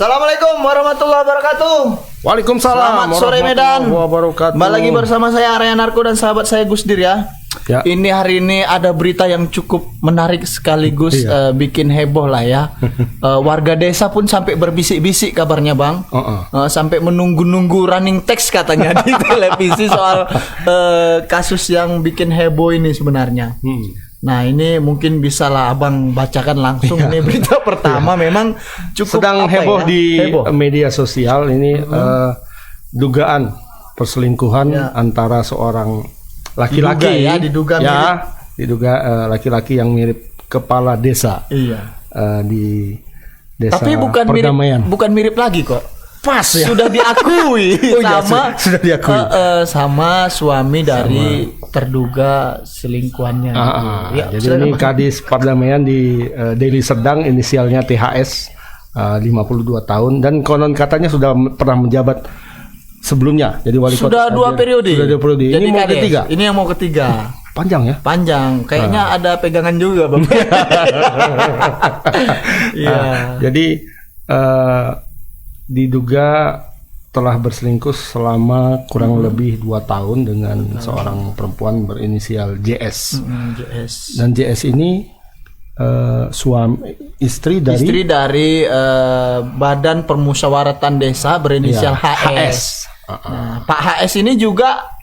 Assalamualaikum warahmatullahi wabarakatuh. Waalaikumsalam. Selamat sore Medan. Wabarakatuh. Kembali lagi bersama saya Arya Narko dan sahabat saya Gusdir ya. Ya. Ini hari ini ada berita yang cukup menarik sekaligus bikin heboh lah ya. Warga desa pun sampai berbisik-bisik kabarnya Bang. Sampai menunggu-nunggu running text katanya di televisi soal kasus yang bikin heboh ini sebenarnya. Nah ini mungkin bisa lah abang bacakan langsung ini berita pertama memang cukup sedang heboh di heboh. media sosial ini dugaan perselingkuhan antara seorang laki-laki diduga laki-laki yang mirip kepala desa di desa tapi bukan Perdamaian. bukan mirip lagi kok. Pas ya. Sudah diakui sudah diakui sama suami dari terduga selingkuhannya. Ya, jadi ini Kadis Perdamaian di Deli Serdang, inisialnya THS, 52 tahun dan konon katanya sudah pernah menjabat sebelumnya jadi wali kota. Sudah dua periode. Ini jadi mau ketiga. Ini yang mau ketiga. Panjang ya? Panjang. Kayaknya ada pegangan juga, Bang. Jadi diduga telah berselingkuh selama kurang lebih 2 tahun dengan seorang perempuan berinisial JS. Dan JS ini istri dari Badan Permusyawaratan Desa berinisial HS. Nah, Pak HS ini juga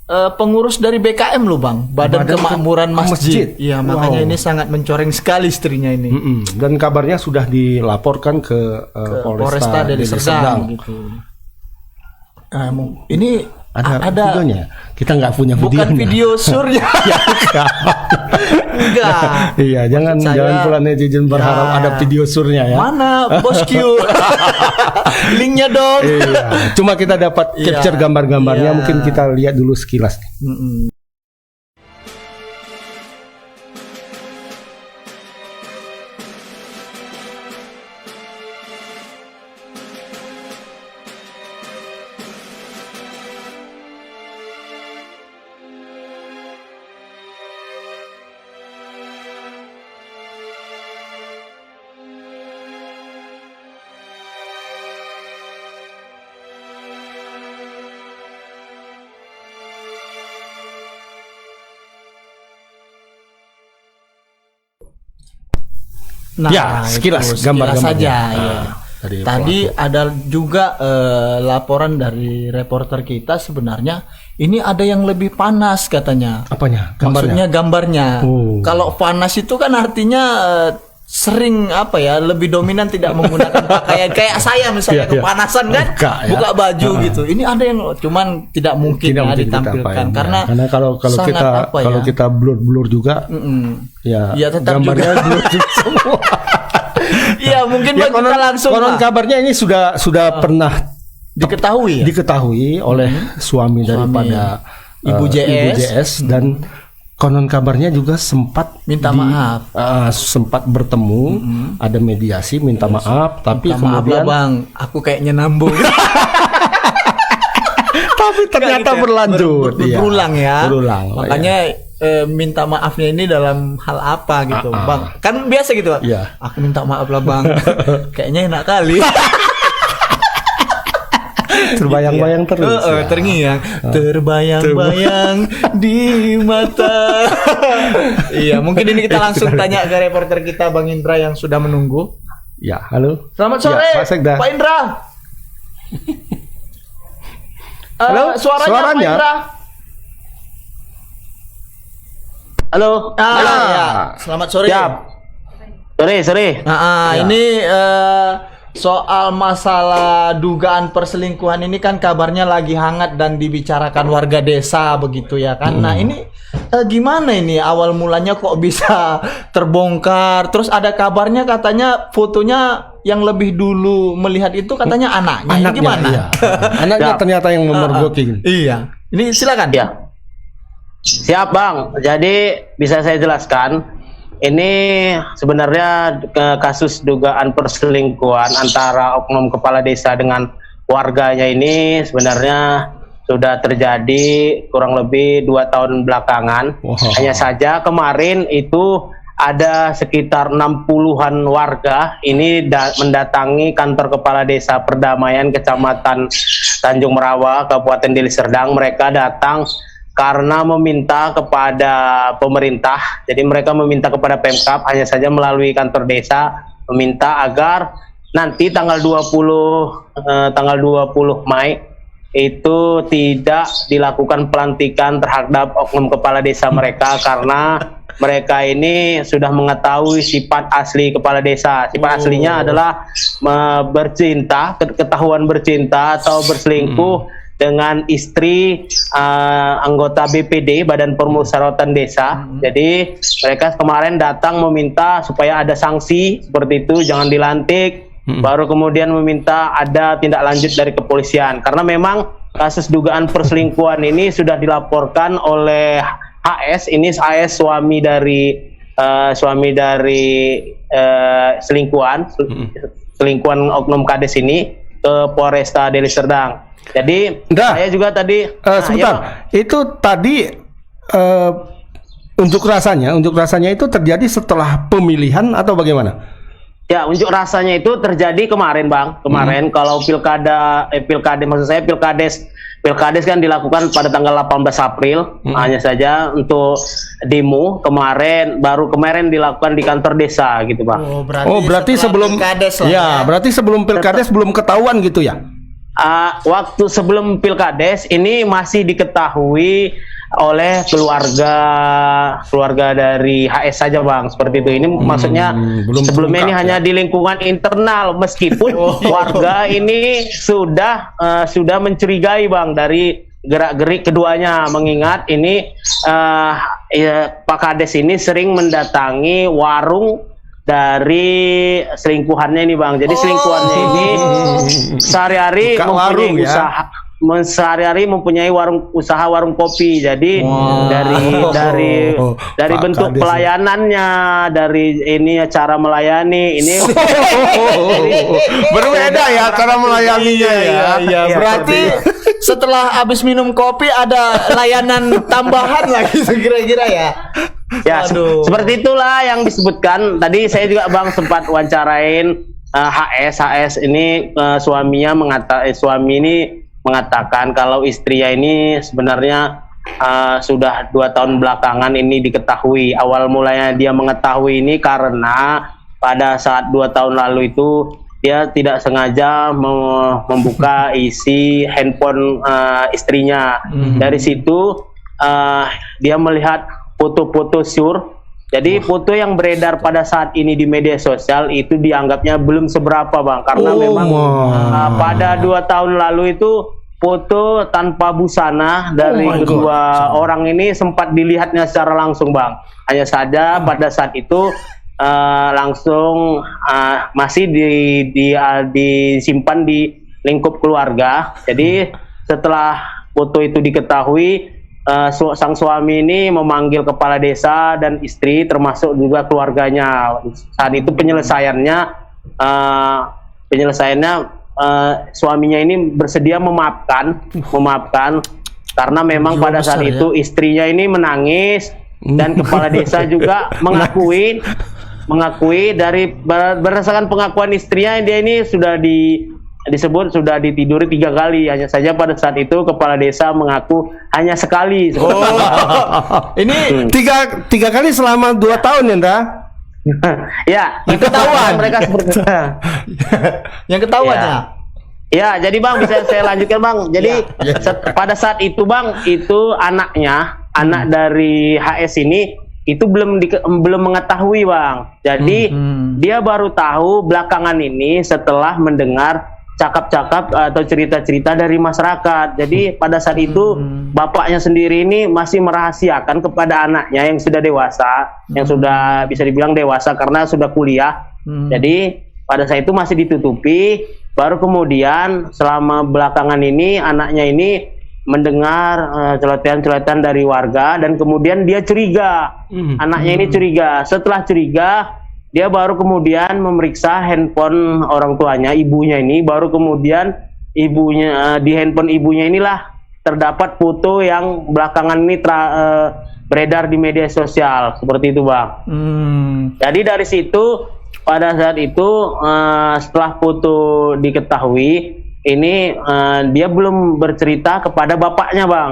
pengurus dari BKM loh Bang, Badan Kemakmuran Masjid. Iya, makanya ini sangat mencoreng sekali istrinya ini. Dan kabarnya sudah dilaporkan ke Polresta Deli Serdang gitu. Ini ada videonya. Kita nggak punya videonya. Bukan video surnya. Enggak. Iya, jangan pula netizen berharap ada video surnya ya. Mana bosku? Linknya dong. Iya. Cuma kita dapat capture gambar-gambarnya, mungkin kita lihat dulu sekilas. Nah, sekilas gambar-gambar saja. Tadi ada juga laporan dari reporter kita, sebenarnya ini ada yang lebih panas katanya. Apanya? Maksudnya gambarnya. Kalau panas itu kan artinya sering lebih dominan tidak menggunakan pakaian kayak saya misalnya kepanasan kan buka baju gitu. Ini ada yang cuman tidak mungkin ditampilkan karena kalau kita blur juga tetap gambarnya juga blur semua. Iya, mungkin kita langsung konon kabarnya ini sudah pernah diketahui oleh suami daripada Ibu JS dan konon kabarnya juga sempat minta maaf, sempat bertemu, ada mediasi, minta maaf, tapi kemudian Bang, aku kayaknya nambung. tapi ternyata berlanjut, berulang. Makanya minta maafnya ini dalam hal apa gitu, Bang? Kan biasa gitu, aku minta maaf lah Bang. Kayaknya enak kali. Terbayang-bayang terus terngiang terbayang-bayang di mata. Iya, mungkin ini kita langsung tanya ke reporter kita Bang Indra yang sudah menunggu. Ya, halo. Selamat sore Pak Indra. Halo, suaranya Pak Indra. Halo. Selamat sore. Sore. Ini soal masalah dugaan perselingkuhan ini kan kabarnya lagi hangat dan dibicarakan warga desa begitu ya kan. Nah ini gimana ini awal mulanya kok bisa terbongkar? Terus ada kabarnya katanya fotonya yang lebih dulu melihat itu katanya anaknya. Gimana? Iya. Anaknya ternyata yang memergoki. Iya. Ini silakan. Ya. Siap Bang. Jadi bisa saya jelaskan. Ini sebenarnya kasus dugaan perselingkuhan antara oknum kepala desa dengan warganya ini sebenarnya sudah terjadi kurang lebih 2 tahun belakangan. Hanya saja kemarin itu ada sekitar 60-an warga ini mendatangi kantor kepala desa Perdamaian Kecamatan Tanjung Merawa, Kabupaten Deli Serdang. Mereka datang karena meminta kepada pemerintah. Jadi mereka meminta kepada Pemkab hanya saja melalui kantor desa, meminta agar nanti tanggal 20 Mei itu tidak dilakukan pelantikan terhadap oknum kepala desa mereka, karena mereka ini sudah mengetahui sifat asli kepala desa. Sifat aslinya adalah bercinta, ketahuan bercinta atau berselingkuh dengan istri anggota BPD, Badan Permusyawaratan Desa. Jadi mereka kemarin datang meminta supaya ada sanksi seperti itu, jangan dilantik. Baru kemudian meminta ada tindak lanjut dari kepolisian, karena memang kasus dugaan perselingkuhan ini sudah dilaporkan oleh HS. Ini HS suami dari selingkuhan oknum kades ini ke Polresta Deli Serdang. Jadi saya juga tadi sebentar, itu tadi unjuk rasanya itu terjadi setelah pemilihan atau bagaimana? Ya, unjuk rasanya itu terjadi kemarin, Bang. Kalau Pilkades kan dilakukan pada tanggal 18 April. Hanya saja untuk demo baru kemarin dilakukan di kantor desa gitu, Bang. Berarti sebelum Pilkades lah. Ya, berarti sebelum Pilkades belum ketahuan gitu ya? Waktu sebelum Pilkades ini masih diketahui oleh keluarga dari HS saja, Bang, seperti itu. Ini maksudnya sebelumnya ini hanya di lingkungan internal, meskipun warga ini sudah mencurigai, Bang, dari gerak-gerik keduanya, mengingat ini Pak Kades ini sering mendatangi warung dari selingkuhannya ini, Bang. Jadi selingkuhannya ini sehari-hari mempunyai usaha. Sehari-hari mempunyai warung kopi. Jadi dari bentuk pelayanannya, dari ini cara melayani ini berbeda ya cara melayaninya ya. Berarti setelah habis minum kopi ada layanan tambahan lagi kira-kira ya. Ya, seperti itulah yang disebutkan. Tadi saya juga, Bang, sempat wawancarain HS ini, suami ini mengatakan kalau istrinya ini sebenarnya sudah 2 tahun belakangan ini diketahui. Awal mulanya dia mengetahui ini karena pada saat 2 tahun lalu itu dia tidak sengaja membuka isi handphone istrinya. Dari situ dia melihat foto-foto syur. Jadi foto yang beredar pada saat ini di media sosial itu dianggapnya belum seberapa, Bang, karena memang pada 2 tahun lalu itu foto tanpa busana dari kedua orang ini sempat dilihatnya secara langsung, Bang. Hanya saja pada saat itu langsung masih disimpan di lingkup keluarga. Jadi setelah foto itu diketahui, sang suami ini memanggil kepala desa dan istri termasuk juga keluarganya. Saat itu penyelesaiannya suaminya ini bersedia memaafkan karena memang pada saat itu istrinya ini menangis, dan kepala desa juga mengakui berdasarkan pengakuan istrinya, dia ini sudah disebut sudah ditiduri 3 kali. Hanya saja pada saat itu kepala desa mengaku hanya sekali. Ini tiga kali selama 2 tahun ya, Ndra? Ya, yang ketahuan mereka seperti yang ketahuannya. Ya, jadi, Bang, bisa saya lanjutkan, Bang. Jadi pada saat itu, Bang, itu anak dari HS ini itu belum mengetahui, Bang. Jadi dia baru tahu belakangan ini setelah mendengar cakap-cakap atau cerita-cerita dari masyarakat. Jadi pada saat itu bapaknya sendiri ini masih merahasiakan kepada anaknya yang sudah dewasa, yang sudah bisa dibilang dewasa karena sudah kuliah. Jadi pada saat itu masih ditutupi. Baru kemudian selama belakangan ini anaknya ini mendengar celotehan-celotehan dari warga, dan kemudian dia curiga. Anaknya ini curiga. Setelah curiga, dia baru kemudian memeriksa handphone orang tuanya, ibunya ini. Baru kemudian di handphone ibunya inilah terdapat foto yang belakangan ini beredar di media sosial seperti itu bang. Jadi dari situ pada saat itu setelah foto diketahui ini dia belum bercerita kepada bapaknya bang,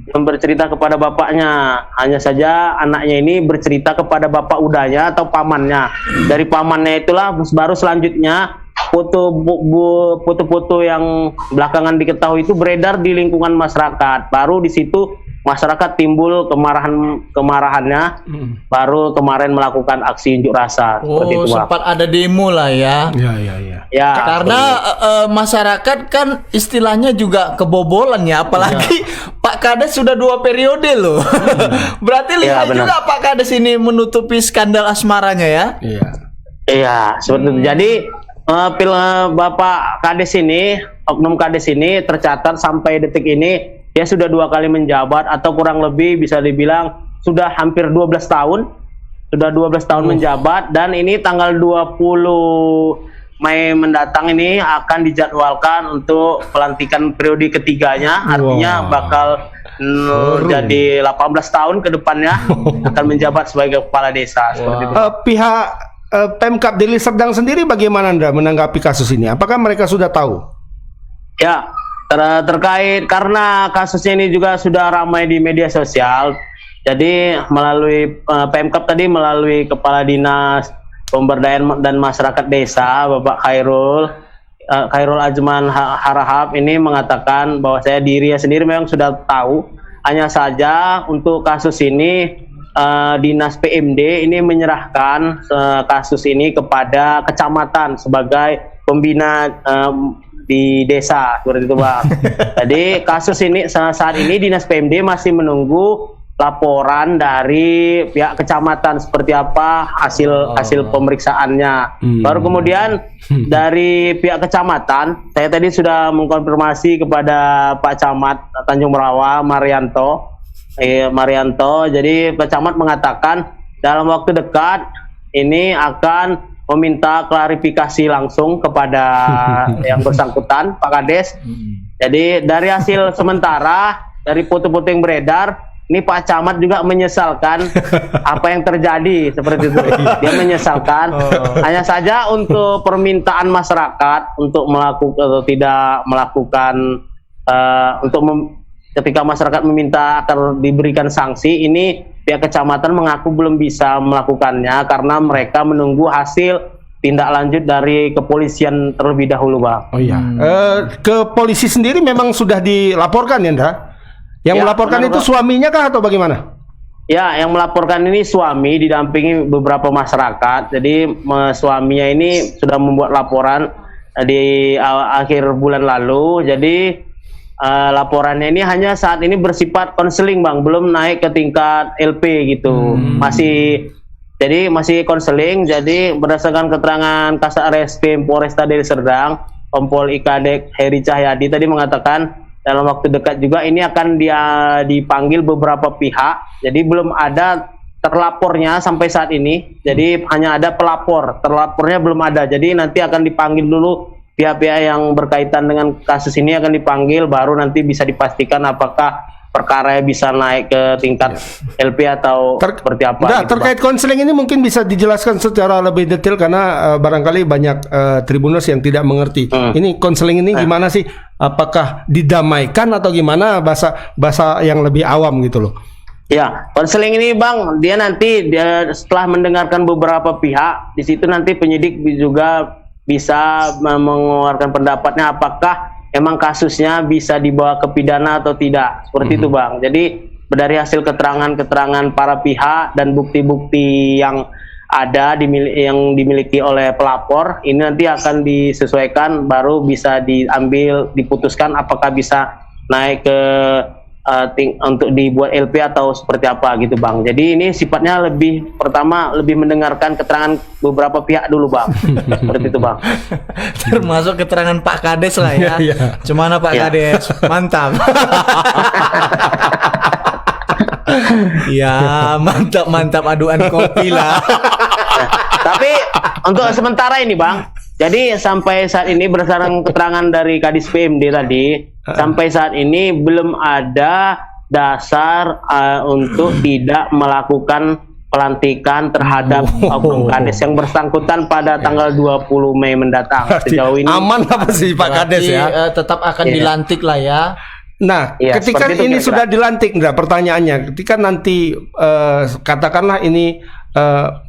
belum bercerita kepada bapaknya, hanya saja anaknya ini bercerita kepada bapak udahnya atau pamannya. Dari pamannya itulah baru selanjutnya foto-foto yang belakangan diketahui itu beredar di lingkungan masyarakat. Baru di situ masyarakat timbul kemarahannya, baru kemarin melakukan aksi unjuk rasa. Seperti itu, sempat ada demo lah ya. Ya. Karena masyarakat kan istilahnya juga kebobolan ya, apalagi Pak Kades sudah 2 periode loh. Berarti lihat juga Pak Kades ini menutupi skandal asmaranya ya. Iya, seperti itu. Jadi Bapak Kades ini, oknum Kades ini tercatat sampai detik ini dia sudah 2 kali menjabat atau kurang lebih bisa dibilang sudah hampir 12 tahun. Sudah 12 tahun menjabat, dan ini tanggal 20 Mei mendatang ini akan dijadwalkan untuk pelantikan periode ketiganya. Artinya bakal jadi 18 tahun ke depannya akan menjabat sebagai kepala desa. Seperti itu. Pihak Pemkab Deli Serdang sendiri bagaimana Anda menanggapi kasus ini? Apakah mereka sudah tahu? Ya, terkait karena kasusnya ini juga sudah ramai di media sosial. Jadi melalui Pemkab tadi melalui Kepala Dinas Pemberdayaan dan Masyarakat Desa Bapak Khairul Azman Harahap ini mengatakan bahwa dirinya sendiri memang sudah tahu. Hanya saja untuk kasus ini Dinas PMD ini menyerahkan kasus ini kepada kecamatan sebagai pembina di desa, seperti itu bang. Jadi kasus ini saat ini Dinas PMD masih menunggu laporan dari pihak kecamatan seperti apa hasil pemeriksaannya. Baru kemudian dari pihak kecamatan, saya tadi sudah mengkonfirmasi kepada Pak Camat Tanjung Merawa Marianto. Jadi Pak Camat mengatakan dalam waktu dekat ini akan meminta klarifikasi langsung kepada yang bersangkutan Pak Kades. Jadi dari hasil sementara dari foto-foto yang beredar, ini Pak Camat juga menyesalkan apa yang terjadi seperti itu. Dia menyesalkan. Hanya saja untuk permintaan masyarakat untuk melakukan atau tidak melakukan ketika masyarakat meminta akan diberikan sanksi, ini pihak kecamatan mengaku belum bisa melakukannya karena mereka menunggu hasil tindak lanjut dari kepolisian terlebih dahulu, Bang. Oh iya. Ke polisi sendiri memang sudah dilaporkan ya, Ndra? Yang melaporkan itu suaminya kah atau bagaimana? Ya, yang melaporkan ini suami didampingi beberapa masyarakat. Jadi suaminya ini sudah membuat laporan di akhir bulan lalu. Jadi laporannya ini hanya saat ini bersifat konseling, Bang, belum naik ke tingkat LP gitu. Masih konseling. Jadi berdasarkan keterangan Kasat Reskrim Polresta Deli Serdang, Kompol IKD Heri Cahyadi tadi mengatakan dalam waktu dekat juga ini akan dipanggil beberapa pihak. Jadi belum ada terlapornya sampai saat ini. Jadi hanya ada pelapor, terlapornya belum ada. Jadi nanti akan dipanggil dulu pihak-pihak yang berkaitan dengan kasus ini, akan dipanggil, baru nanti bisa dipastikan apakah perkara bisa naik ke tingkat LP atau seperti apa. Nah, gitu, terkait konseling ini mungkin bisa dijelaskan secara lebih detail karena barangkali banyak tribuners yang tidak mengerti. Ini konseling ini gimana sih? Apakah didamaikan atau gimana, bahasa yang lebih awam gitu loh. Ya, konseling ini, Bang, dia setelah mendengarkan beberapa pihak, di situ nanti penyidik juga bisa mengeluarkan pendapatnya apakah emang kasusnya bisa dibawa ke pidana atau tidak, seperti itu, Bang. Jadi dari hasil keterangan para pihak dan bukti-bukti yang ada yang dimiliki oleh pelapor, ini nanti akan disesuaikan, baru bisa diputuskan apakah bisa naik ke untuk dibuat LP atau seperti apa gitu, Bang. Jadi ini sifatnya lebih mendengarkan keterangan beberapa pihak dulu, Bang. Seperti itu, Bang. Termasuk keterangan Pak Kades lah ya. Gimana Pak Kades? Mantap. Ya, mantap aduan kopi lah. Tapi untuk sementara ini, Bang, jadi sampai saat ini berdasarkan keterangan dari Kadis PMD tadi, sampai saat ini belum ada dasar untuk tidak melakukan pelantikan terhadap oknum Kades yang bersangkutan pada tanggal 20 Mei mendatang. Sejauh ini aman apa sih Pak Kades ya? Tetap akan dilantik lah ya. Nah, Iya, ketika seperti itu ini kira-kira. sudah dilantik, Indra, pertanyaannya, ketika nanti katakanlah ini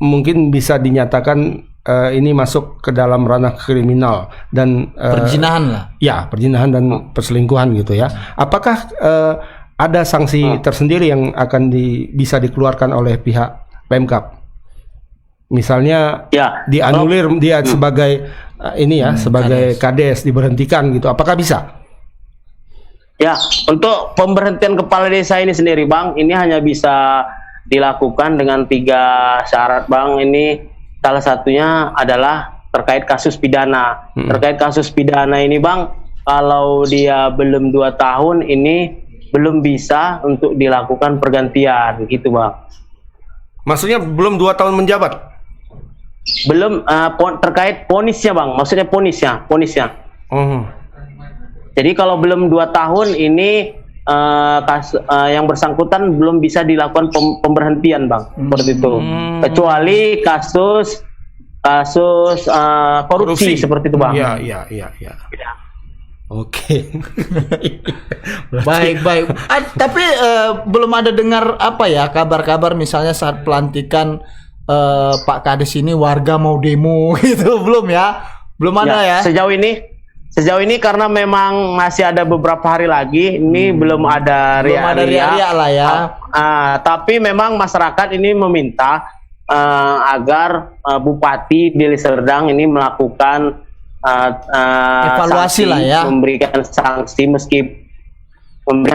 mungkin bisa dinyatakan ini masuk ke dalam ranah kriminal dan Perzinahan lah. ya perzinahan dan perselingkuhan gitu ya. Apakah ada sanksi tersendiri yang akan bisa dikeluarkan oleh pihak Pemkab? Misalnya ya dianulir dia sebagai sebagai kades diberhentikan gitu. Apakah bisa? Ya, untuk pemberhentian kepala desa ini sendiri, Bang, ini hanya bisa dilakukan dengan 3 syarat, Bang. Ini salah satunya adalah terkait kasus pidana. Terkait kasus pidana ini, Bang, kalau dia belum 2 tahun ini belum bisa untuk dilakukan pergantian, gitu, Bang. Maksudnya belum 2 tahun menjabat? Belum terkait ponisnya, Bang. Maksudnya ponisnya. Jadi kalau belum 2 tahun ini yang bersangkutan belum bisa dilakukan pemberhentian, Bang, seperti itu. Kecuali kasus korupsi seperti itu, Bang. Iya. Oke. Baik. Tapi belum ada dengar kabar-kabar misalnya saat pelantikan Pak Kades ini warga mau demo gitu, belum ya? Belum ada ya? Sejauh ini karena memang masih ada beberapa hari lagi, ini belum ada ria-ria lah ya. Tapi memang masyarakat ini meminta agar Bupati Deli Serdang ini melakukan evaluasi sanksi, lah ya. memberikan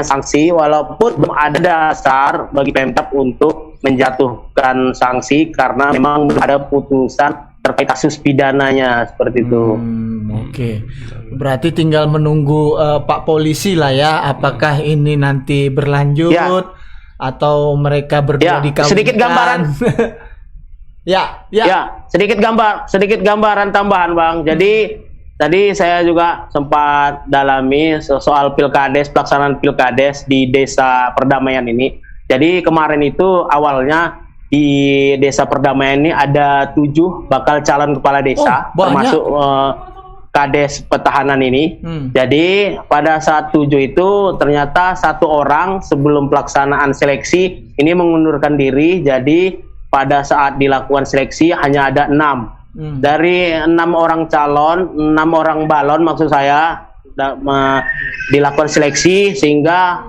sanksi walaupun belum ada dasar bagi Pemkab untuk menjatuhkan sanksi karena memang belum ada putusan terkait kasus pidananya seperti itu. Oke. Berarti tinggal menunggu Pak Polisi lah ya, apakah ini nanti berlanjut atau mereka berdua dikawinkan. Sedikit gambaran. Ya, sedikit gambaran tambahan, Bang. Jadi tadi saya juga sempat dalami soal pilkades, pelaksanaan pilkades di Desa Perdamaian ini. Jadi kemarin itu awalnya di Desa Perdamaian ini ada 7 bakal calon kepala desa, termasuk Kades Petahanan ini. Jadi pada saat 7 itu ternyata 1 orang sebelum pelaksanaan seleksi ini mengundurkan diri. Jadi pada saat dilakukan seleksi hanya ada 6. Dari 6 orang calon, 6 orang balon maksud saya dilakukan seleksi sehingga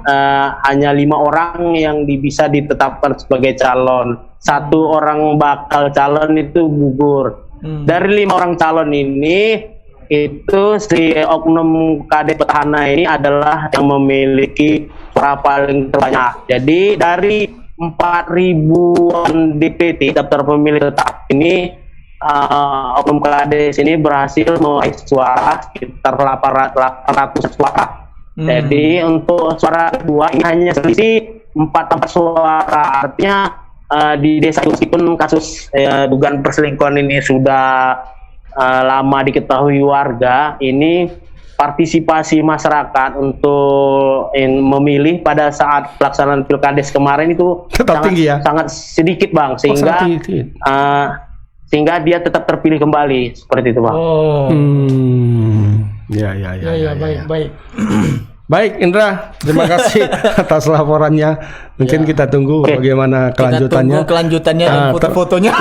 hanya 5 orang yang bisa ditetapkan sebagai calon. 1 orang bakal calon itu gugur. Dari 5 orang calon ini itu si oknum Kades Petahana ini adalah yang memiliki suara paling terbanyak. Jadi dari 4.000-an DPT daftar pemilih tetap ini oknum Kades ini berhasil meraih suara sekitar 800 suara. Jadi untuk suara kedua ini hanya selisih 4 suara. Artinya di desa itu meskipun kasus dugaan perselingkuhan ini sudah lama diketahui warga, ini partisipasi masyarakat untuk memilih pada saat pelaksanaan pilkades kemarin itu tetap tinggi ya? Sangat sedikit, Bang, sehingga dia tetap terpilih kembali seperti itu, Bang. Ya. Baik. Baik, Indra, terima kasih atas laporannya. Mungkin kita tunggu bagaimana kelanjutannya. Kita tunggu kelanjutannya dan foto-fotonya.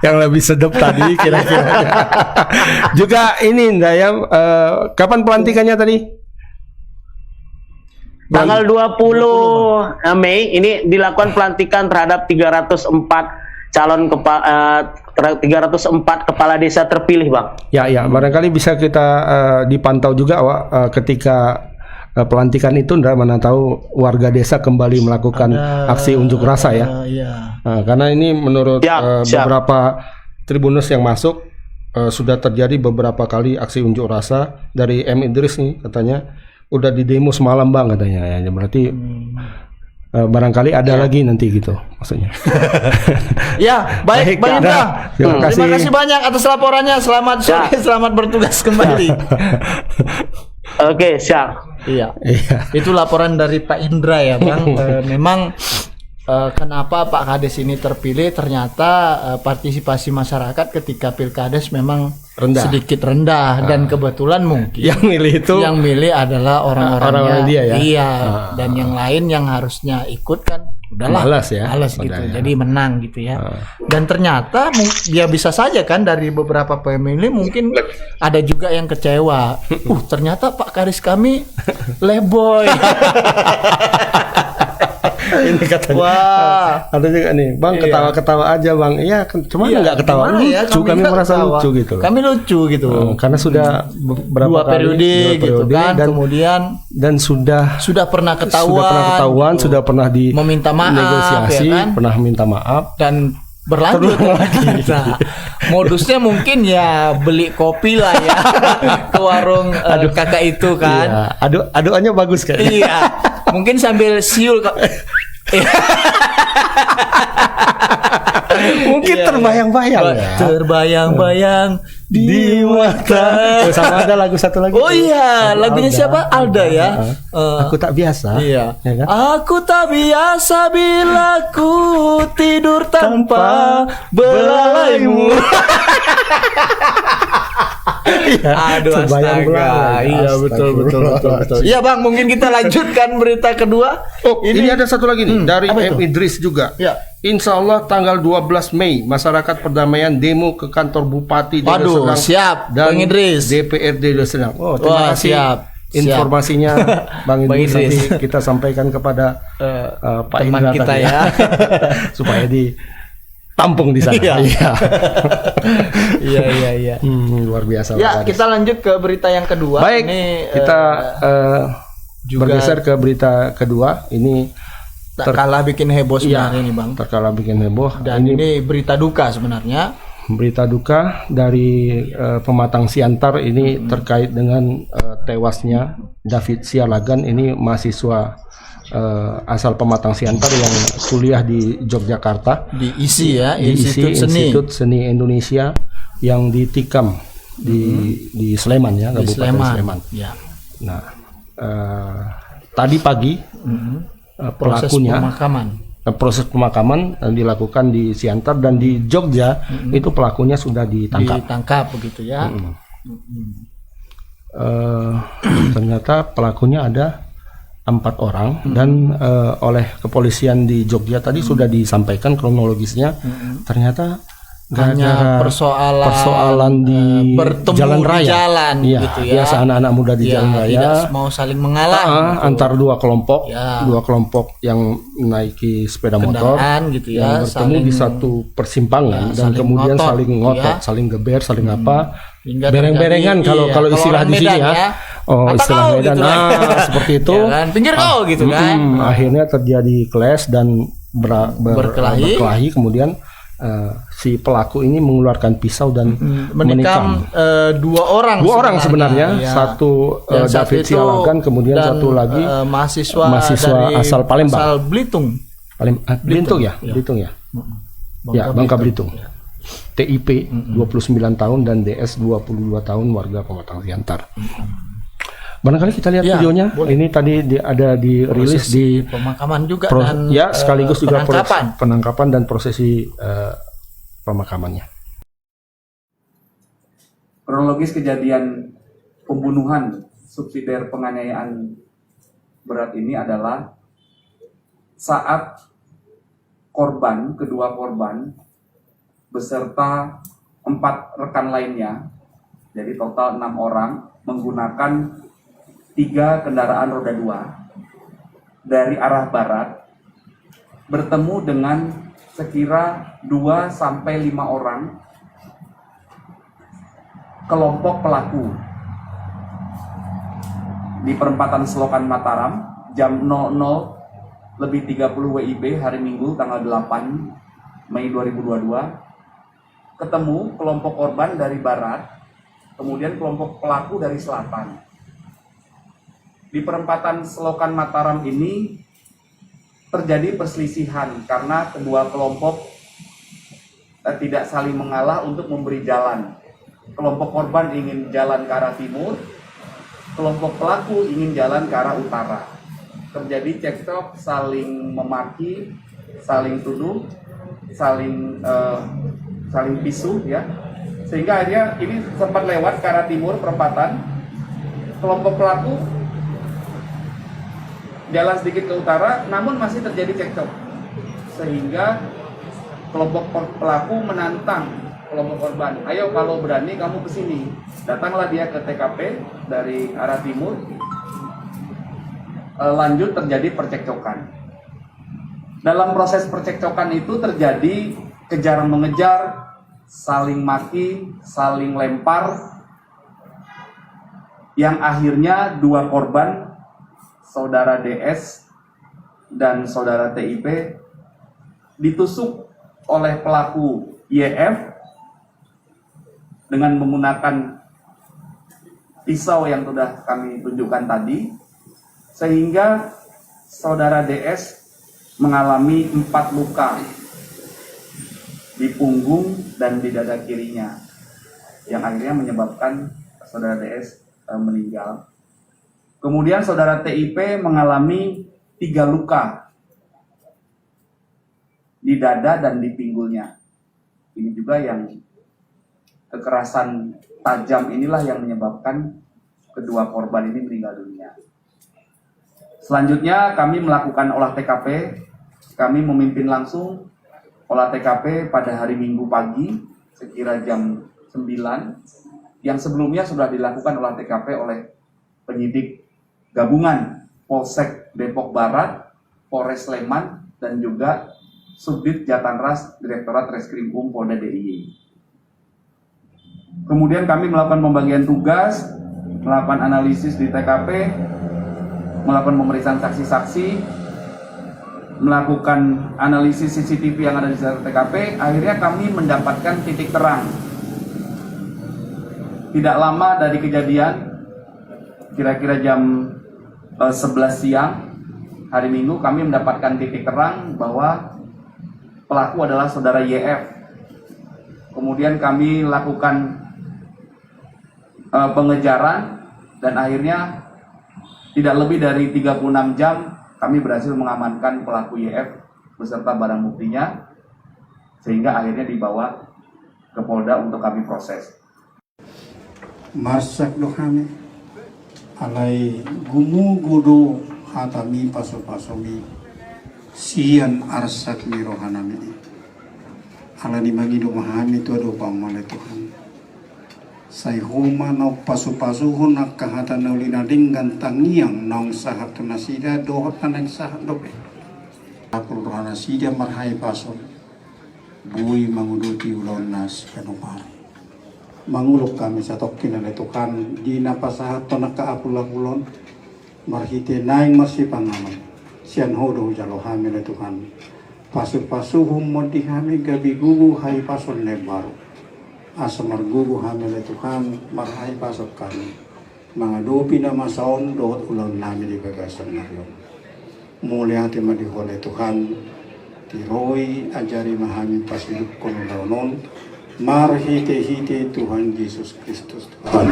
Yang lebih sedap tadi kira-kira. Juga ini Indra ya, kapan pelantikannya tadi? Tanggal 20 Mei ini dilakukan pelantikan terhadap 304 kepala desa terpilih, Bang. Ya, barangkali bisa kita dipantau juga ketika pelantikan itu, mana tahu warga desa kembali melakukan aksi unjuk rasa ya. Karena ini menurut beberapa tribunus yang masuk sudah terjadi beberapa kali aksi unjuk rasa dari M. Idris nih katanya udah di demo semalam, Bang, katanya ya. Berarti barangkali ada lagi nanti gitu maksudnya. Ya, baik Bang Indra. Terima kasih banyak atas laporannya. Selamat sore, selamat bertugas kembali. Oke, siap. Iya. Iya. Itu laporan dari Pak Indra ya, Bang. Memang kenapa Pak Kades ini terpilih, ternyata partisipasi masyarakat ketika Pilkades memang Rendah. sedikit rendah dan kebetulan mungkin Yang milih itu yang milih adalah orang-orangnya. orang-orang dia ya? Iya. Dan yang lain yang harusnya ikut kan udahlah. Malas ya? Malas gitu. Udah ya. Jadi menang gitu ya. Dan ternyata ya bisa saja kan dari beberapa pemilih mungkin ada juga yang kecewa. Ternyata Pak Kades kami leboy. ini katanya. Wah. Ada juga nih, Bang, Iya. ketawa-ketawa aja, Bang. Iya, cuma Iya, nggak ketawa gimana ya, lucu. Kami nggak merasa ketawa. lucu gitu loh. Kami lucu gitu. Karena sudah beberapa Dua kali, periode dua gitu periode kan. dan Kemudian sudah pernah ketahuan. ketahuan, gitu. sudah pernah di Meminta maaf, negosiasi, ya kan? pernah minta maaf. Dan berlanjut lagi. Nah, modusnya mungkin ya beli kopi lah ya ke warung kakak itu kan. Iya, aduannya bagus kayaknya. Iya. Mungkin sambil siul kok. Mungkin Iya, terbayang-bayang ya. Terbayang-bayang di mata. Oh, sama ada lagu satu lagi. Oh tuh. iya, lagunya siapa? Alda ya. Aku tak biasa. Iya. Ya kan? Aku tak biasa bila ku tidur tanpa belalaimu. Aduh, astaga. Iya, betul. Iya, Bang, mungkin kita lanjutkan berita kedua. Oh, ini ada satu lagi nih dari apa M. itu? Idris juga. Ya. Insya Allah tanggal 12 Mei masyarakat perdamaian demo ke kantor Bupati Deli Waduh, Serdang siap, dan Bang Idris. DPRD Deli Serdang. Oh, terima Wah, kasih siap. informasinya Bang Bang Idris. Idris. Nanti kita sampaikan kepada Pak teman Indra kita tadi ya. supaya ditampung di sana. Iya. Iya. Iya. Luar biasa. Ya, Pak Kades. kita lanjut ke berita yang kedua. Baik, Ini kita juga bergeser ke berita kedua. Ini tak kalah bikin heboh sebenarnya ini, Bang. terkala bikin heboh. Dan ini berita duka sebenarnya. Berita duka dari Pematang Siantar ini terkait dengan tewasnya David Sialagan, ini mahasiswa asal Pematang Siantar yang kuliah di Yogyakarta Di ISI ya, di Institut Seni. Seni Indonesia yang ditikam di Sleman ya, Di Kabupaten Sleman. Ya. Nah, tadi pagi Proses pelakunya pemakaman. proses pemakaman dilakukan di Siantar, dan di Jogja itu pelakunya sudah ditangkap. Ditangkap begitu ya. Ternyata pelakunya ada 4 orang dan oleh kepolisian di Jogja tadi sudah disampaikan kronologisnya. Ternyata Hanya gara-gara persoalan di bertemu jalan di raya. jalan Iya, gitu ya. biasa anak-anak muda di Ya, jalan raya. tidak mau saling mengalah gitu. Antar dua kelompok, Ya. dua kelompok yang menaiki sepeda motor Kendaraan gitu ya, yang bertemu di satu persimpangan dan saling kemudian ngotot, saling ngotot, ya. saling geber, saling apa, Hingga bereng-berengan terjadi, kalau iya, kalau kalau istilah orang di sini Medan ya. ya. Oh, Apa istilah kau Medan. gitu Nah, kan. seperti itu. Ya kan? Pinggir kau gitu kan. Akhirnya terjadi clash dan berkelahi, kemudian si pelaku ini mengeluarkan pisau dan Menikam dua orang sebenarnya. ya. Satu Yang satu David itu Sialagan, kemudian dan, satu lagi mahasiswa dari asal Palembang. asal Belitung. Belitung ya, ya. Belitung ya. Ya, Bangka Belitung. TIP 29 tahun dan DS 22 tahun warga Pematang Siantar. Barangkali kita lihat Ya, videonya. boleh. Ini tadi ada dirilis di Pemakaman juga dan ya sekaligus juga penangkapan. penangkapan dan prosesi pemakamannya. Kronologis kejadian pembunuhan subsidiar penganiayaan berat ini adalah saat kedua korban beserta 4 rekan lainnya, jadi total 6 orang, menggunakan 3 kendaraan roda 2 dari arah barat, bertemu dengan sekira 2-5 orang kelompok pelaku di perempatan Selokan Mataram jam 00:30 WIB hari Minggu tanggal 8 Mei 2022. Ketemu kelompok korban dari barat, kemudian kelompok pelaku dari selatan. Di perempatan Selokan Mataram ini terjadi perselisihan karena kedua kelompok tidak saling mengalah untuk memberi jalan. Kelompok korban ingin jalan ke arah timur, kelompok pelaku ingin jalan ke arah utara. Terjadi cekcok, saling memaki, saling tuduh, saling pisu ya. Sehingga akhirnya ini sempat lewat ke arah timur perempatan. Kelompok pelaku jalan sedikit ke utara, namun masih terjadi cekcok. Sehingga kelompok pelaku menantang kelompok korban, ayo kalau berani kamu ke sini. Datanglah dia ke TKP dari arah timur. Lanjut terjadi percekcokan. Dalam proses percekcokan itu terjadi kejar mengejar, saling maki, saling lempar, yang akhirnya dua korban, saudara DS dan saudara TIP, ditusuk oleh pelaku YF dengan menggunakan pisau yang sudah kami tunjukkan tadi, sehingga saudara DS mengalami 4 luka di punggung dan di dada kirinya, yang akhirnya menyebabkan saudara DS meninggal. Kemudian saudara TIP mengalami 3 luka di dada dan di pinggulnya. Ini juga yang kekerasan tajam inilah yang menyebabkan kedua korban ini meninggal dunia. Selanjutnya kami melakukan olah TKP. Kami memimpin langsung olah TKP pada hari Minggu pagi sekira jam 9, yang sebelumnya sudah dilakukan olah TKP oleh penyidik gabungan Polsek Depok Barat, Polres Sleman, dan juga Subdit Jatanras Direktorat Reskrimum Polda DIY. Kemudian kami melakukan pembagian tugas, melakukan analisis di TKP, melakukan pemeriksaan saksi-saksi, melakukan analisis CCTV yang ada di sekitar TKP. Akhirnya kami mendapatkan titik terang. Tidak lama dari kejadian, kira-kira jam 11 siang hari Minggu, kami mendapatkan titik terang bahwa pelaku adalah saudara YF. Kemudian kami lakukan pengejaran, dan akhirnya tidak lebih dari 36 jam kami berhasil mengamankan pelaku YF beserta barang buktinya, sehingga akhirnya dibawa ke Polda untuk kami proses. Masak dohane alai gumu gudo hatami paso-pasomi sian arsak mi rohanami alani magido mahami tu ado pamale Tuhan sai homa no paso-paso nak kahata na ulina dinggan tangiang nong sahat nasida dohot tanang sahat dobe aku rohana sida marhai paso bui manguduti ulon nas kanupar mangulok kami sa tokin na Tuhan di napasahat to nakaapulak-ulon marhite naing marsipangaman sian hodo jalohami na Tuhan pasu-pasuhum modihami gabi gugu hai pason lebar asa margugu hami na Tuhan marhai pasok kami mga dopi na masaon doot ulon namin di gagasan na yun muli hati madihole Tuhan tiroy ajari mahami pasilup kono launon marhite-hite Tuhan Yesus Kristus Tuhan.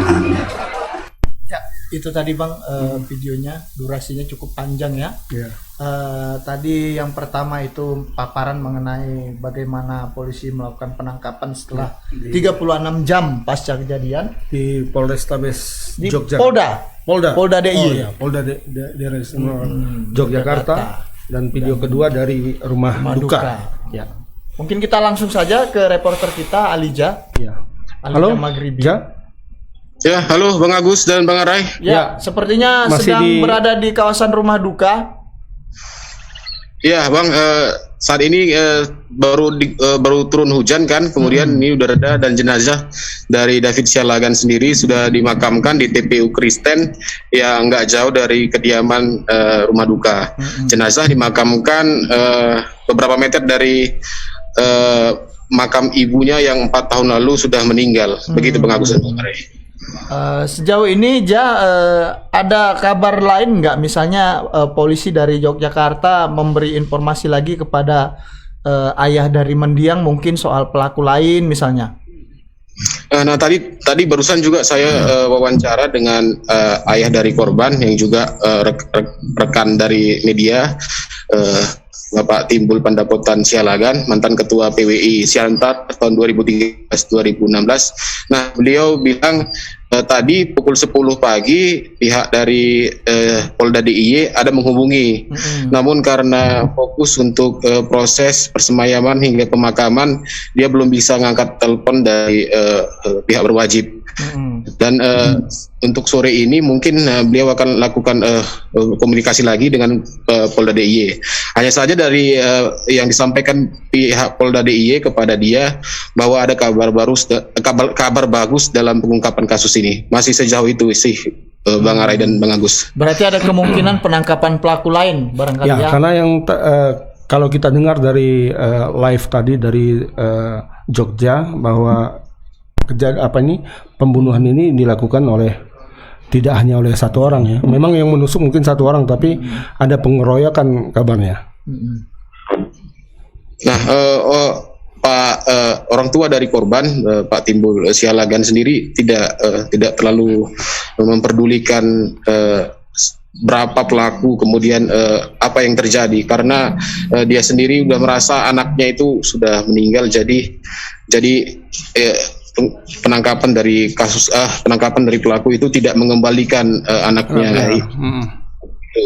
Ya, itu tadi Bang videonya, durasinya cukup panjang ya. Ya. Tadi yang pertama itu paparan mengenai bagaimana polisi melakukan penangkapan setelah 36 jam pasca kejadian Di Polrestabes di Jogjakarta. Polda DIY. Oh, ya. Polda Daerah Yogyakarta. Dan video kedua dari rumah duka. Ya. Mungkin kita langsung saja ke reporter kita Alija. Ya. Alija Maghribi. Ja? Ya, halo Bang Agus dan Bang Arai. Ya, sepertinya Masih sedang di- berada di kawasan rumah duka. Ya, Bang, saat ini baru turun hujan kan, kemudian ini udah reda dan jenazah dari David Sialagan sendiri sudah dimakamkan di TPU Kristen yang nggak jauh dari kediaman rumah duka. Jenazah dimakamkan beberapa meter dari makam ibunya yang 4 tahun lalu sudah meninggal. Begitu Bang Agus dan Bang Arai. Sejauh ini ada kabar lain nggak, misalnya polisi dari Yogyakarta memberi informasi lagi kepada ayah dari mendiang mungkin soal pelaku lain misalnya? Nah tadi barusan juga saya wawancara dengan ayah dari korban yang juga rekan dari media, Bapak Timbul Pandapotan Sialagan, mantan Ketua PWI Siantar tahun 2013-2016. Nah, beliau bilang tadi pukul 10 pagi pihak dari Polda DIY ada menghubungi. Namun karena fokus untuk proses persemayaman hingga pemakaman, dia belum bisa ngangkat telepon dari pihak berwajib. Dan untuk sore ini mungkin beliau akan lakukan komunikasi lagi dengan Polda DIY. Hanya saja dari yang disampaikan pihak Polda DIY kepada dia bahwa ada kabar bagus dalam pengungkapan kasus ini. Masih sejauh itu sih, Bang Arai dan Bang Agus. Berarti ada kemungkinan penangkapan pelaku lain barangkali ya? Karena yang kalau kita dengar dari live tadi dari Jogja bahwa pembunuhan ini dilakukan tidak hanya oleh satu orang ya. Memang yang menusuk mungkin satu orang, tapi ada pengeroyokan kabarnya. Nah, Pak orang tua dari korban, Pak Timbul Sialagan sendiri tidak terlalu memperdulikan berapa pelaku, kemudian apa yang terjadi, karena dia sendiri sudah merasa anaknya itu sudah meninggal, jadi penangkapan dari pelaku itu tidak mengembalikan anaknya.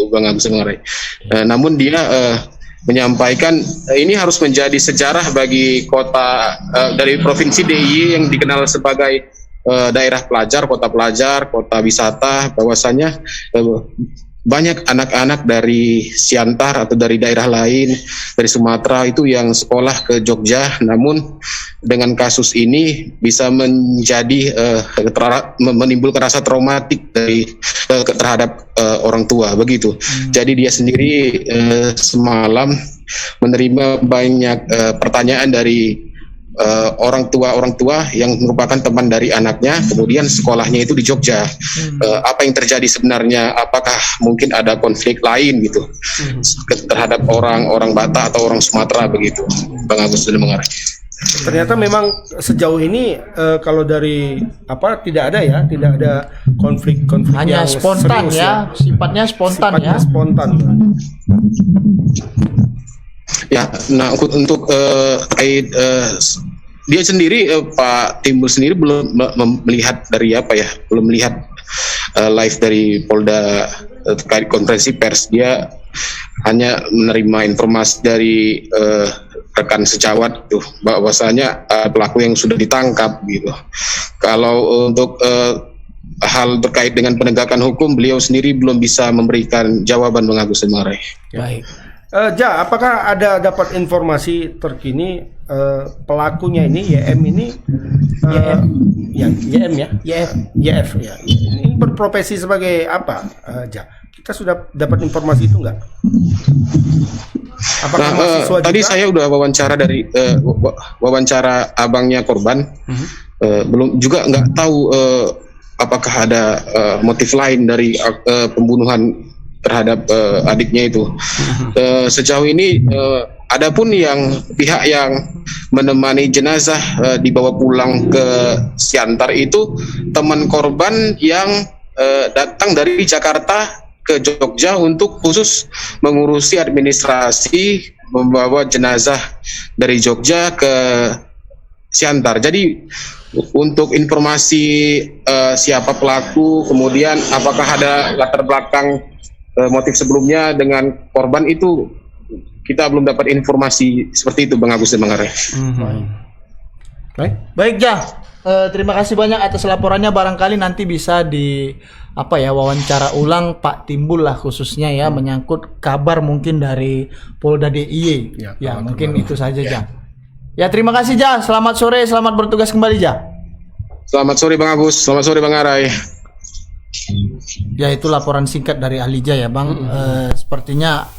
Bang Agus Mengarai. Namun dia menyampaikan ini harus menjadi sejarah bagi kota dari provinsi DIY yang dikenal sebagai daerah pelajar, kota wisata, bahwasanya banyak anak-anak dari Siantar atau dari daerah lain, dari Sumatera itu yang sekolah ke Jogja, namun dengan kasus ini bisa menjadi menimbulkan rasa traumatik terhadap orang tua, begitu. Jadi dia sendiri semalam menerima banyak pertanyaan dari orang tua yang merupakan teman dari anaknya, kemudian sekolahnya itu di Jogja. Apa yang terjadi sebenarnya? Apakah mungkin ada konflik lain gitu terhadap orang Batak atau orang Sumatera, begitu, Bang Agus sudah mengarah. Ternyata memang sejauh ini kalau dari tidak ada konflik hanya yang spontan serius, ya, sifatnya spontan. Ya, nah untuk dia sendiri, Pak Timbul sendiri belum melihat belum melihat live dari Polda terkait konferensi pers. Dia hanya menerima informasi dari rekan sejawat itu bahwasanya pelaku yang sudah ditangkap gitu. Kalau untuk hal terkait dengan penegakan hukum, beliau sendiri belum bisa memberikan jawaban, Bang Agus Marai. Baik. Apakah ada dapat informasi terkini pelakunya ini YM ini YF ya. Ini berprofesi sebagai apa? Kita sudah dapat informasi itu enggak? Apakah tadi juga? Saya udah wawancara abangnya korban, belum juga nggak tahu apakah ada motif lain dari pembunuhan terhadap adiknya itu. Sejauh ini adapun pihak yang menemani jenazah dibawa pulang ke Siantar itu teman korban yang datang dari Jakarta ke Jogja untuk khusus mengurusi administrasi membawa jenazah dari Jogja ke Siantar. Jadi untuk informasi siapa pelaku, kemudian apakah ada latar belakang motif sebelumnya dengan korban, itu kita belum dapat informasi seperti itu, Bang Agus dan Bang Are. Baik Ja, terima kasih banyak atas laporannya. Barangkali nanti bisa wawancara ulang Pak Timbul lah khususnya ya, menyangkut kabar mungkin dari Polda DIY. Ya mungkin itu saja Ja. Ya terima kasih Ja. Selamat sore, selamat bertugas kembali Ja. Selamat sore Bang Agus, selamat sore Bang Arai. Ya, itu laporan singkat dari Ahlija ya Bang. Sepertinya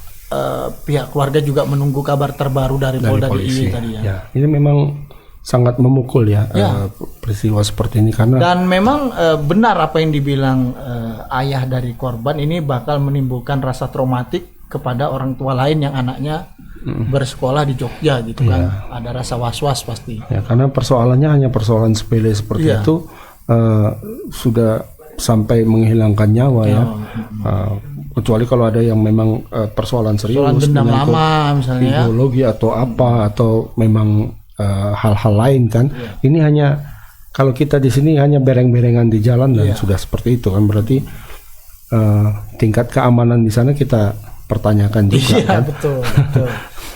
pihak keluarga juga menunggu kabar terbaru dari Polda DIY tadi ya. Ya, ini memang sangat memukul ya, peristiwa seperti ini karena dan memang benar apa yang dibilang ayah dari korban, ini bakal menimbulkan rasa traumatik kepada orang tua lain yang anaknya bersekolah di Jogja gitu kan. Ada rasa was-was pasti. Ya, karena persoalannya hanya persoalan sepele seperti itu sudah sampai menghilangkan nyawa ya. Kecuali kalau ada yang memang persoalan serius, Persoalan dendam menyangkut lama misalnya ya. ideologi atau apa, atau memang hal-hal lain kan. Ini hanya kalau kita di sini hanya bereng-berengan di jalan dan sudah seperti itu kan, berarti tingkat keamanan di sana kita pertanyakan juga Iya kan. betul.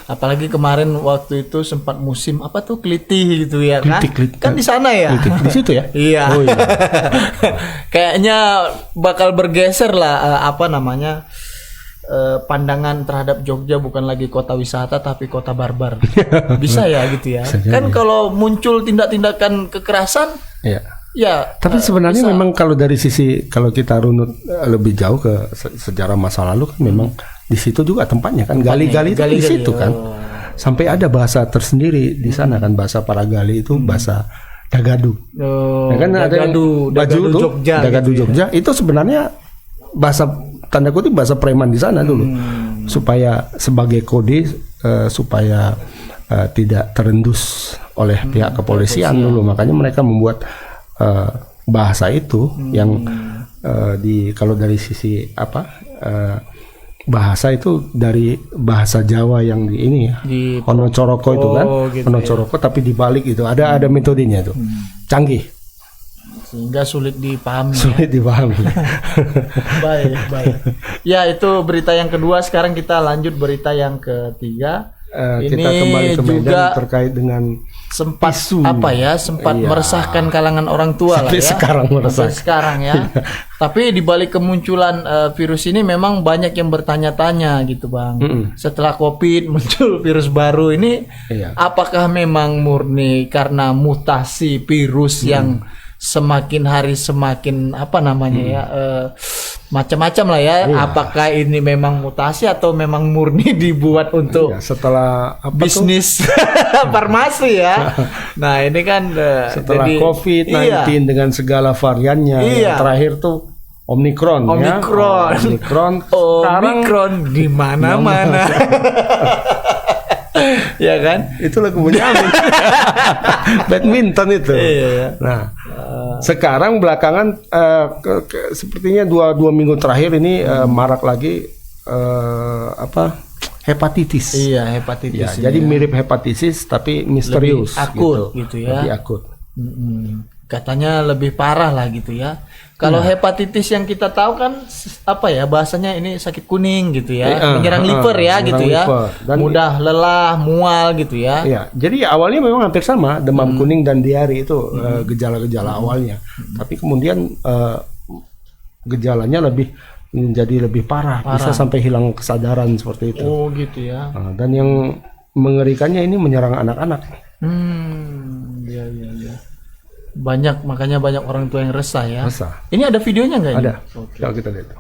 Apalagi kemarin waktu itu sempat musim apa tuh kelitih gitu ya kan? Kelitih. Kan di sana ya. Di situ ya. Iya. Oh, iya. Kayaknya bakal bergeser lah pandangan terhadap Jogja bukan lagi kota wisata tapi kota barbar. Bisa ya gitu ya. Bisa jadi. Kan kalau muncul tindak-tindakan kekerasan Iya. ya Tapi sebenarnya bisa. memang kalau dari sisi kalau kita runut lebih jauh ke sejarah masa lalu kan memang di situ juga tempatnya kan, gali-gali itu di situ kan. Sampai ada bahasa tersendiri di sana kan, bahasa para gali itu bahasa Dagadu. Oh, Ya kan ada yang baju Dagadu tuh, Jogja Dagadu gitu ya. Jogja itu sebenarnya bahasa tanda kutip bahasa preman di sana dulu. Supaya sebagai kode supaya tidak terendus oleh pihak kepolisian dulu, makanya mereka membuat bahasa itu yang kalau dari sisi bahasa itu dari bahasa Jawa yang di ini ya, Di Honocoroko itu kan, gitu Honocoroko tapi dibalik itu ada metodenya itu, canggih, sehingga sulit dipahami. sulit dipahami. Baik. Ya itu berita yang kedua. Sekarang kita lanjut berita yang ketiga. Kita kembali ke Medan juga terkait dengan sempat isu. sempat Iya. meresahkan kalangan orang tua Sampai lah ya. sekarang meresahkan. Sampai sekarang ya. Tapi di balik kemunculan virus ini memang banyak yang bertanya-tanya gitu Bang. Setelah Covid muncul virus baru ini, Iya. apakah memang murni karena mutasi virus yang semakin hari semakin macam-macam lah ya. Iya. Apakah ini memang mutasi atau memang murni dibuat untuk Ya, setelah bisnis farmasi ya. Nah ini kan setelah jadi- COVID-19 iya. dengan segala variannya, Iya. yang terakhir tuh Omikron. Omikron. Ya. Omikron. Sekarang Omikron di mana-mana. Ya kan? itu lagu Benyamin. Badminton itu. Iya. Nah, sekarang belakangan sepertinya dua minggu terakhir ini marak lagi hepatitis. Iya Ya, hepatitis. ini jadi ya. mirip hepatitis tapi misterius, Lebih akut gitu ya. Lebih akut. Katanya lebih parah lah gitu ya. Kalau hepatitis yang kita tahu kan bahasanya ini sakit kuning gitu ya, menyerang liver ya menyerang gitu ya, liver. Dan mudah lelah, mual gitu ya. Iya, jadi awalnya memang hampir sama, demam kuning dan diare itu gejala-gejala awalnya. Tapi kemudian gejalanya menjadi lebih parah, bisa sampai hilang kesadaran seperti itu. Oh gitu ya. Nah, dan yang mengerikannya ini menyerang anak-anak. Iya. Makanya banyak orang tua yang resah ya. Resah. Ini ada videonya nggak ini? Ada. Kalau kita lihat.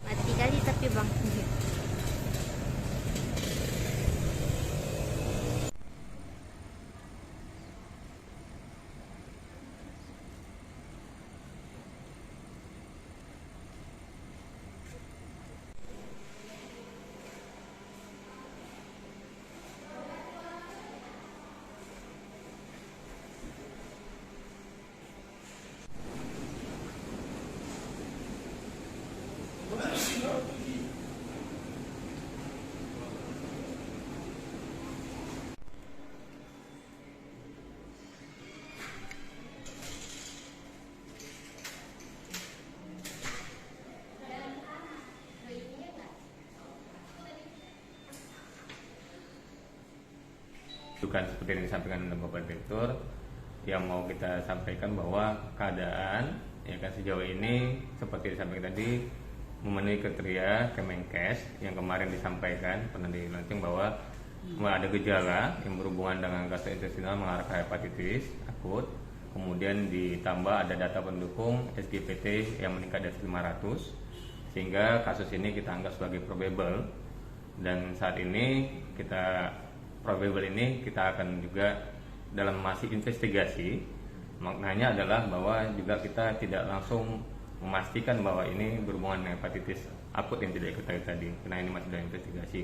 Mati kali tapi bang. Bukan seperti yang disampaikan oleh Bapak Direktur, yang mau kita sampaikan bahwa keadaan ya kan sejauh ini seperti disampaikan tadi memenuhi kriteria Kemenkes yang kemarin disampaikan pernah dilaunching bahwa ada gejala yang berhubungan dengan gastrointestinal mengarah ke hepatitis akut, kemudian ditambah ada data pendukung SGPT yang meningkat dari 500 sehingga kasus ini kita anggap sebagai probable, dan saat ini probable ini kita akan juga dalam masih investigasi. Maknanya adalah bahwa juga kita tidak langsung memastikan bahwa ini berhubungan dengan hepatitis akut yang tidak diketahui tadi, karena ini masih dalam investigasi.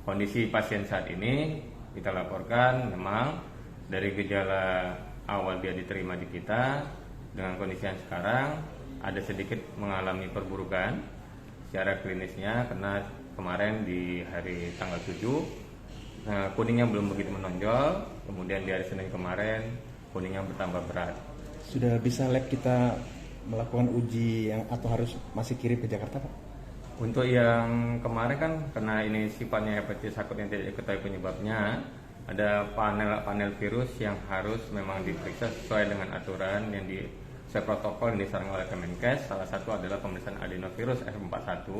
kondisi pasien saat ini kita laporkan memang dari gejala awal dia diterima di kita dengan kondisi yang sekarang ada sedikit mengalami perburukan secara klinisnya, karena kemarin di hari tanggal 7 kuningnya belum begitu menonjol, kemudian di hari Senin kemarin kuningnya bertambah berat. Sudah bisa lab kita melakukan uji yang atau harus masih kirim ke Jakarta, Pak? Untuk yang kemarin kan karena ini sifatnya hepatitis akut yang tidak diketahui penyebabnya, ada panel virus yang harus memang diperiksa sesuai dengan aturan yang sesuai protokol yang disarankan oleh Kemenkes. Salah satu adalah pemeriksaan adenovirus F41,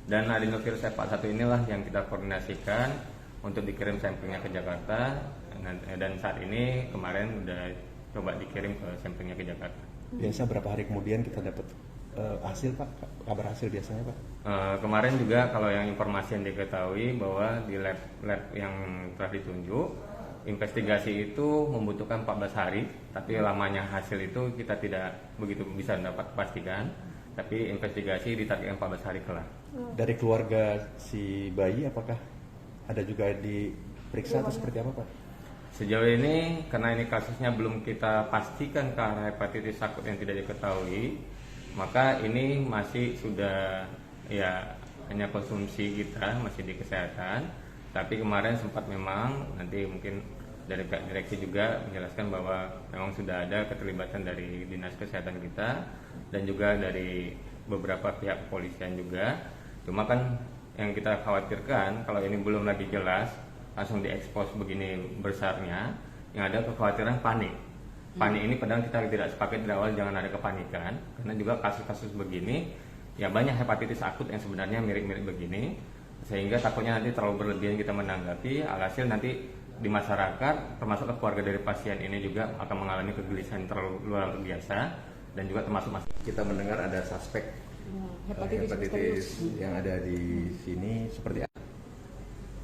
dan adenovirus F41 inilah yang kita koordinasikan untuk dikirim sampelnya ke Jakarta, dan saat ini kemarin udah coba dikirim ke sampelnya ke Jakarta. Biasa berapa hari kemudian kita dapat hasil, Pak? Kabar hasil biasanya, Pak? Kemarin juga kalau yang informasi yang diketahui bahwa di lab yang telah ditunjuk, investigasi itu membutuhkan 14 hari, tapi lamanya hasil itu kita tidak begitu bisa dapat pastikan, tapi investigasi ditargetkan 14 hari kelak. Dari keluarga si bayi apakah ada juga diperiksa atau seperti apa, Pak? Sejauh ini karena ini kasusnya belum kita pastikan ke arah hepatitis akut yang tidak diketahui, maka ini masih sudah ya hanya konsumsi kita, masih di kesehatan. Tapi kemarin sempat memang nanti mungkin dari pihak direksi juga menjelaskan bahwa memang sudah ada keterlibatan dari dinas kesehatan kita dan juga dari beberapa pihak kepolisian juga. Cuma kan yang kita khawatirkan kalau ini belum lagi jelas langsung diekspos begini besarnya, yang ada kekhawatiran panik. Panik ini padahal kita tidak sepakat dari awal jangan ada kepanikan, karena juga kasus-kasus begini ya banyak hepatitis akut yang sebenarnya mirip-mirip begini, sehingga takutnya nanti terlalu berlebihan kita menanggapi, alhasil nanti di masyarakat termasuk keluarga dari pasien ini juga akan mengalami kegelisahan terlalu luar biasa, dan juga termasuk Kita mendengar ada suspek hepatitis yang ada di sini seperti apa?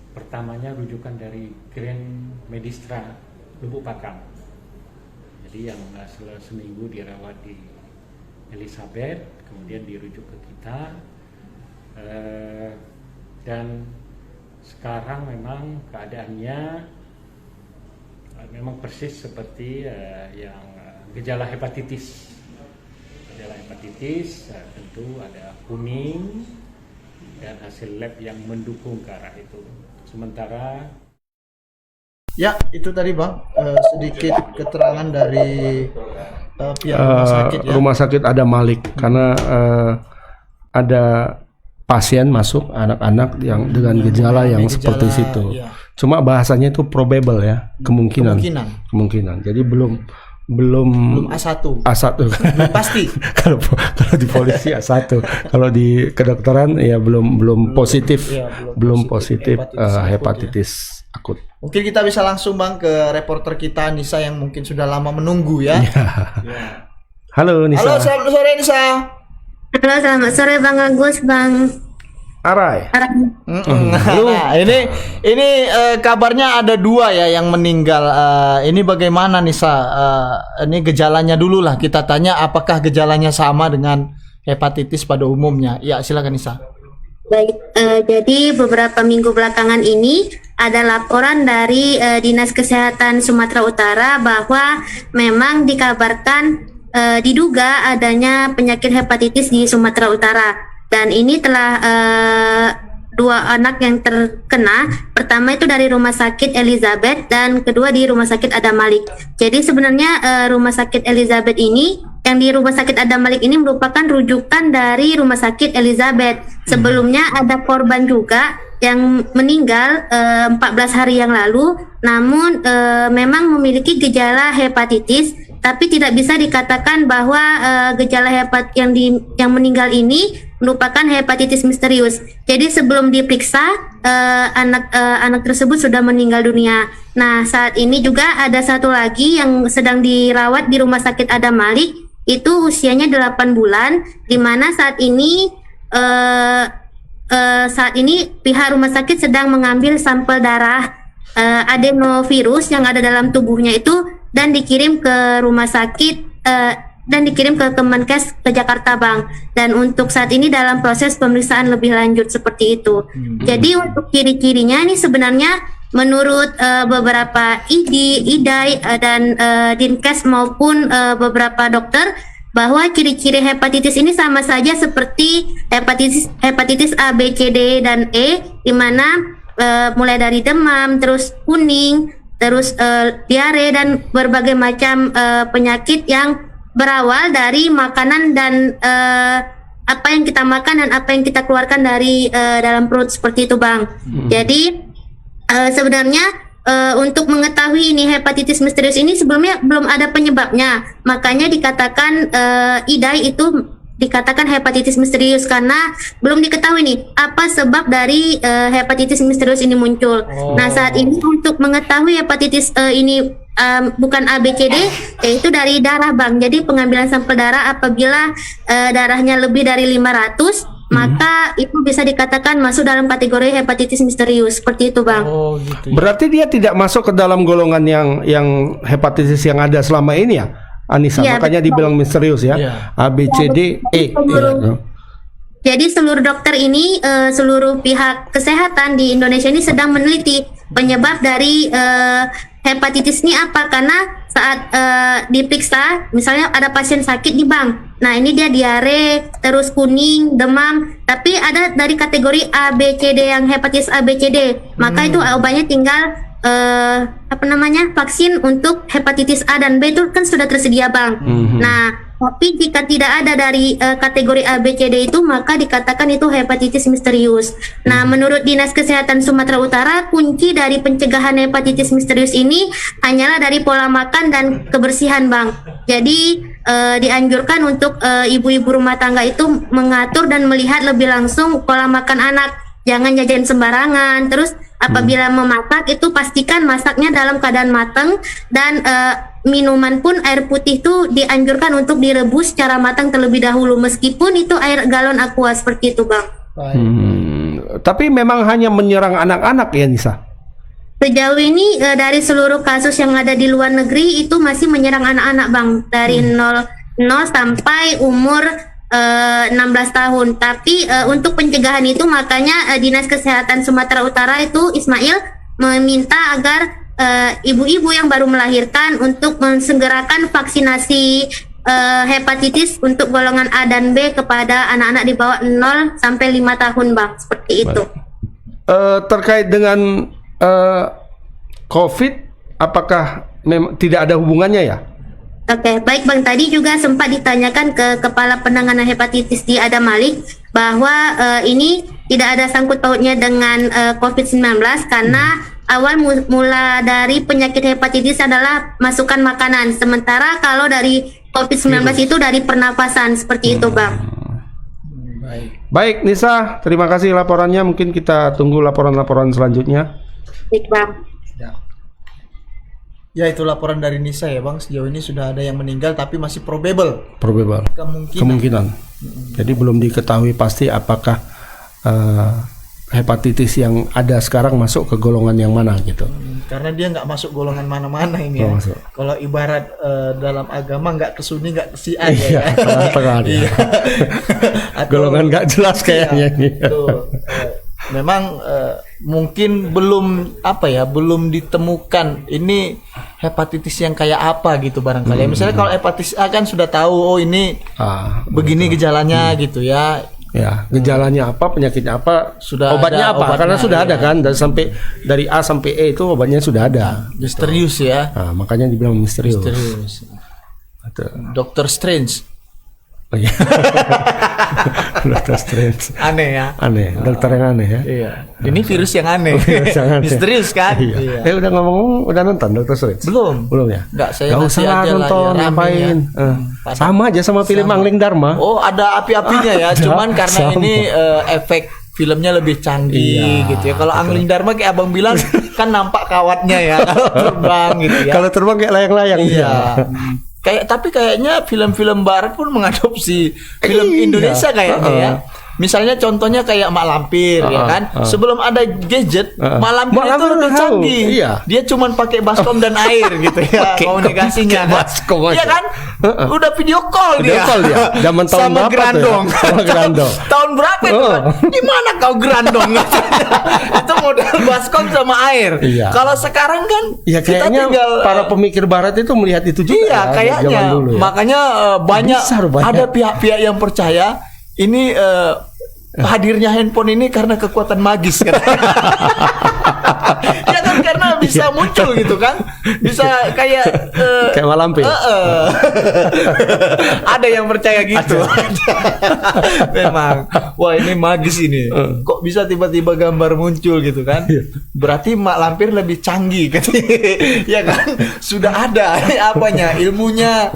Pertamanya rujukan dari Grand Medistra Lubuk Pakam. Jadi yang seminggu dirawat di Elizabeth, kemudian dirujuk ke kita, dan sekarang memang keadaannya memang persis seperti yang gejala hepatitis. Gejala hepatitis tentu ada kuning dan hasil lab yang mendukung ke arah itu. Sementara Ya, itu tadi Bang, sedikit keterangan dari pihak rumah sakit ya. Rumah sakit Adam Malik, karena ada pasien masuk anak-anak yang dengan gejala yang seperti situ. Ya. Cuma bahasanya itu probable ya, kemungkinan. Jadi belum A1. Belum pasti. kalau di polisi A1, kalau di kedokteran ya belum positif, belum positif hepatitis akut. Mungkin kita bisa langsung Bang ke reporter kita Nisa yang mungkin sudah lama menunggu ya. Halo Nisa. Halo, selamat sore Nisa. Halo, selamat sore Bang Agus, Bang Arai. Nah, ini kabarnya ada 2 ya yang meninggal. Ini bagaimana Nisa? Ini gejalanya dulu lah kita tanya, apakah gejalanya sama dengan hepatitis pada umumnya? Ya, silakan Nisa. Baik, jadi beberapa minggu belakangan ini ada laporan dari Dinas Kesehatan Sumatera Utara bahwa memang dikabarkan diduga adanya penyakit hepatitis di Sumatera Utara. Dan ini telah 2 anak yang terkena. Pertama itu dari Rumah Sakit Elizabeth dan kedua di Rumah Sakit Adam Malik. Jadi sebenarnya Rumah Sakit Elizabeth ini, yang di Rumah Sakit Adam Malik ini merupakan rujukan dari Rumah Sakit Elizabeth. Sebelumnya ada korban juga yang meninggal 14 hari yang lalu, namun memang memiliki gejala hepatitis, tapi tidak bisa dikatakan bahwa gejala yang meninggal ini merupakan hepatitis misterius. Jadi sebelum diperiksa anak tersebut sudah meninggal dunia. Nah, saat ini juga ada satu lagi yang sedang dirawat di Rumah Sakit Adam Malik, itu usianya 8 bulan, di mana saat ini pihak rumah sakit sedang mengambil sampel darah adenovirus yang ada dalam tubuhnya itu dan dikirim ke rumah sakit dan dikirim ke Kemenkes ke Jakarta Bang. Dan untuk saat ini dalam proses pemeriksaan lebih lanjut seperti itu. Jadi untuk ciri-cirinya ini sebenarnya menurut beberapa IDAI dan Dinkes maupun beberapa dokter, bahwa ciri-ciri hepatitis ini sama saja seperti hepatitis A, B, C, D, dan E, di mana mulai dari demam, terus kuning, terus diare, dan berbagai macam penyakit yang berawal dari makanan dan apa yang kita makan dan apa yang kita keluarkan dari dalam perut seperti itu Bang. Jadi sebenarnya untuk mengetahui ini hepatitis misterius ini sebelumnya belum ada penyebabnya, makanya dikatakan IDAI itu dikatakan hepatitis misterius karena belum diketahui nih apa sebab dari hepatitis misterius ini muncul. Nah saat ini untuk mengetahui hepatitis ini bukan ABCD, yaitu dari darah Bang. Jadi pengambilan sampel darah apabila darahnya lebih dari 500, maka itu bisa dikatakan masuk dalam kategori hepatitis misterius seperti itu Bang. Oh gitu. Berarti dia tidak masuk ke dalam golongan yang hepatitis yang ada selama ini ya, Anissa? Ya, makanya betul. dibilang misterius ya. A, B, C, D, E. Jadi seluruh dokter ini, seluruh pihak kesehatan di Indonesia ini sedang meneliti penyebab dari hepatitis ini apa, karena saat diperiksa, misalnya ada pasien sakit nih Bang, nah ini dia diare, terus kuning, demam, tapi ada dari kategori A, B, C, D yang hepatitis A, B, C, D, maka itu obatnya tinggal vaksin untuk hepatitis A dan B itu kan sudah tersedia Bang. Nah tapi jika tidak ada dari kategori A, B, C, D itu, maka dikatakan itu hepatitis misterius. Nah menurut Dinas Kesehatan Sumatera Utara, kunci dari pencegahan hepatitis misterius ini hanyalah dari pola makan dan kebersihan Bang. Jadi dianjurkan untuk ibu-ibu rumah tangga itu mengatur dan melihat lebih langsung pola makan anak, jangan jajan sembarangan. Terus apabila memasak itu pastikan masaknya dalam keadaan matang, dan minuman pun air putih itu dianjurkan untuk direbus secara matang terlebih dahulu, meskipun itu air galon aqua seperti itu Bang. Tapi memang hanya menyerang anak-anak ya Nisa? Sejauh ini dari seluruh kasus yang ada di luar negeri itu masih menyerang anak-anak Bang, dari 0 sampai umur 16 tahun. Tapi untuk pencegahan itu makanya Dinas Kesehatan Sumatera Utara itu Ismail meminta agar ibu-ibu yang baru melahirkan untuk mensegerakan vaksinasi hepatitis untuk golongan A dan B kepada anak-anak di bawah 0 sampai 5 tahun Bang, seperti itu. Terkait dengan COVID, apakah memang tidak ada hubungannya ya? Oke, baik Bang. Tadi juga sempat ditanyakan ke Kepala Penanganan Hepatitis di Adam Malik bahwa ini tidak ada sangkut pautnya dengan COVID-19 karena awal mula dari penyakit hepatitis adalah masukan makanan. Sementara kalau dari COVID-19 itu dari pernapasan, seperti itu Bang. Baik Nisa, terima kasih laporannya. Mungkin kita tunggu laporan-laporan selanjutnya. Baik Bang. Ya itu laporan dari Nisa ya Bang. Sejauh ini sudah ada yang meninggal tapi masih probable. Kemungkinan. Jadi belum diketahui pasti apakah hepatitis yang ada sekarang masuk ke golongan yang mana gitu. Karena dia nggak masuk golongan mana-mana ini ya. Kalau ibarat dalam agama nggak ke Sunni nggak ke Syiah ya. Iya. Golongan nggak jelas kayaknya. Memang mungkin belum belum ditemukan ini hepatitis yang kayak apa gitu barangkali. Misalnya kalau hepatitis A kan sudah tahu ini begini gejalanya gitu ya. Ya, gejalanya apa, penyakitnya apa, sudah obatnya ada, apa, karena sudah ada kan, dari A sampai E itu obatnya sudah ada. Misterius ya. Nah, makanya dibilang misterius. Dr. Strange. Dr. Strange. Aneh ya. Aneh, dokter yang aneh ya. Iya. Ini virus yang aneh. Misterius kan? Iya. Udah ngomong, udah nonton Dr. Strange? Belum ya? Enggak, saya nggak usah aja nonton, lah, ya, ngapain? Sama aja sama film Angling Dharma. Oh, ada api-apinya ya. Cuman karena ini efek filmnya lebih canggih gitu ya. Kalau Angling Dharma kayak Abang bilang kan nampak kawatnya ya kalau terbang gitu ya. Kalau terbang kayak layang-layang. Iya. Tapi kayaknya film-film barat pun mengadopsi film Indonesia kayaknya ya. Misalnya contohnya kayak mak lampir ya kan. Sebelum ada gadget, mak lampir itu lebih tahu. canggih. Iya. Dia cuman pakai baskom dan air gitu ya komunikasinya. baskom aja. Iya kan? Udah video call dia. Zaman tahun sama berapa Grandong. tuh ya? Sama Grandong. Tahun berapa itu kan? Di mana kau Grandong? Itu model baskom sama air. Iya. Kalau sekarang kan Ya kita kayaknya tinggal para pemikir barat itu melihat itu juga. iya, ya, kayaknya. zaman dulu, ya. Makanya banyak Bisa rupanya. ada pihak-pihak yang percaya ini hadirnya handphone ini karena kekuatan magis kan. Ya kan karena bisa muncul gitu kan. Bisa kayak kayak malampir. Ada yang percaya gitu. Memang. Wah, ini magis ini. Kok bisa tiba-tiba gambar muncul gitu kan? Berarti mak lampir lebih canggih kan. Ya kan? Sudah ada apanya? Ilmunya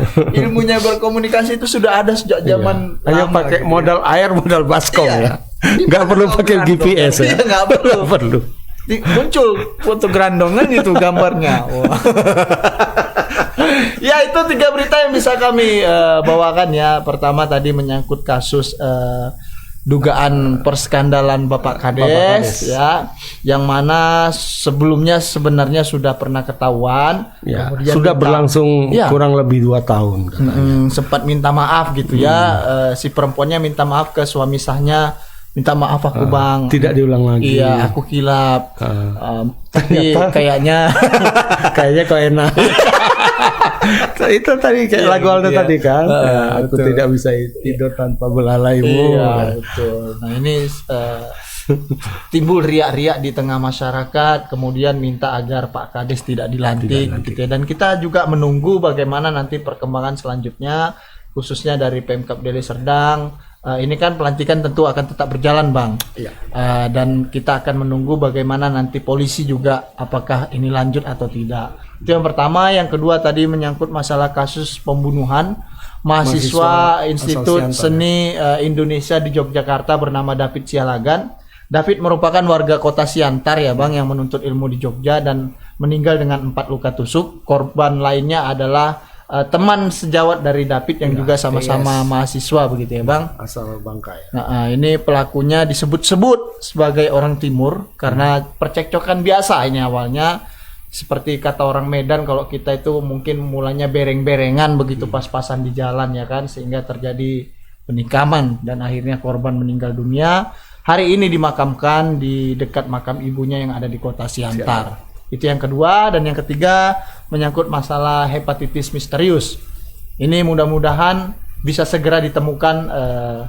berkomunikasi itu sudah ada sejak zaman hanya lama, pakai gitu. modal air, modal baskom Iya. ya. Nggak perlu pakai GPS ya. Iya, nggak perlu. Nggak perlu. Muncul foto grandongan itu gambarnya. Wah. Ya, itu 3 berita yang bisa kami bawakan ya. Pertama tadi menyangkut kasus dugaan perskandalan Bapak Kades ya, yang mana sebelumnya sebenarnya sudah pernah ketahuan, Ya, kemudian sudah berlangsung Ya. kurang lebih 2 tahun. sempat minta maaf gitu ya. Si perempuannya minta maaf ke suami sahnya, minta maaf aku bang, Tidak diulang lagi. iya aku kilap. Tapi kayaknya Kayaknya kok enak. Itu tadi kayak lagu Aldo Iya. tadi kan. Aku betul. tidak bisa tidur tanpa belalaimu. Iya, betul. Nah, ini timbul riak-riak di tengah masyarakat, kemudian minta agar Pak Kades tidak dilantik gitu ya. Dan kita juga menunggu bagaimana nanti perkembangan selanjutnya, khususnya dari Pemkab Deli Serdang. Ini kan pelantikan tentu akan tetap berjalan, Bang. Iya. Dan kita akan menunggu bagaimana nanti polisi juga apakah ini lanjut atau tidak. Itu yang pertama. Yang kedua tadi menyangkut masalah kasus pembunuhan mahasiswa Institut Seni Indonesia di Yogyakarta bernama David Sialagan. David merupakan warga kota Siantar ya Bang, yang menuntut ilmu di Jogja dan meninggal dengan 4 luka tusuk. Korban lainnya adalah teman sejawat dari David yang juga sama-sama mahasiswa begitu ya Bang. Asal Bangkai. Nah, ini pelakunya disebut-sebut sebagai orang Timur karena percekcokan biasa ini awalnya. Seperti kata orang Medan, kalau kita itu mungkin mulanya bereng-berengan begitu pas-pasan di jalan ya kan, sehingga terjadi penikaman dan akhirnya korban meninggal dunia. Hari ini dimakamkan di dekat makam ibunya yang ada di kota Siantar. Itu yang kedua. Dan yang ketiga menyangkut masalah hepatitis misterius. Ini mudah-mudahan bisa segera ditemukan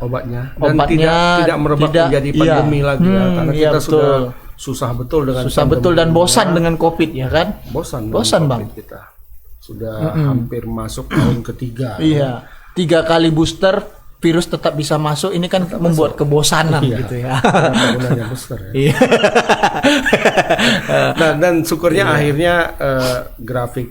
Obatnya. Dan obatnya tidak merebak tidak- menjadi pandemi iya. lagi ya. Karena Iya, kita betul. sudah susah betul dengan susah pandemi betul dan ini, bosan ya. dengan COVID ya kan? Bosan Bang. kita. Sudah hampir masuk tahun ketiga. Iya, 3 kali booster virus tetap bisa masuk. Ini kan membuat kebosanan Iya. gitu ya. Apa gunanya booster ya? Iya. Nah, dan syukurnya akhirnya grafik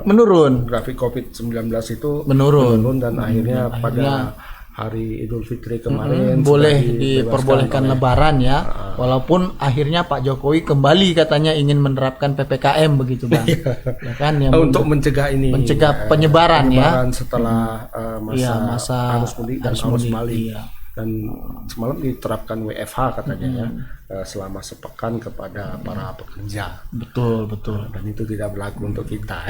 Menurun. grafik COVID-19 itu Menurun. dan akhirnya pada hari Idul Fitri kemarin Boleh sudah diperbolehkan dibebaskan oleh- lebaran ya. Walaupun akhirnya Pak Jokowi kembali katanya ingin menerapkan PPKM begitu Bang. Ya kan yang untuk mencegah ini penyebaran ya. setelah Iya, masa, masa arus mudik dan arus arus mudik, balik. iya. Dan semalam diterapkan WFH katanya ya selama sepekan kepada para pekerja. Betul. Dan itu tidak berlaku untuk kita.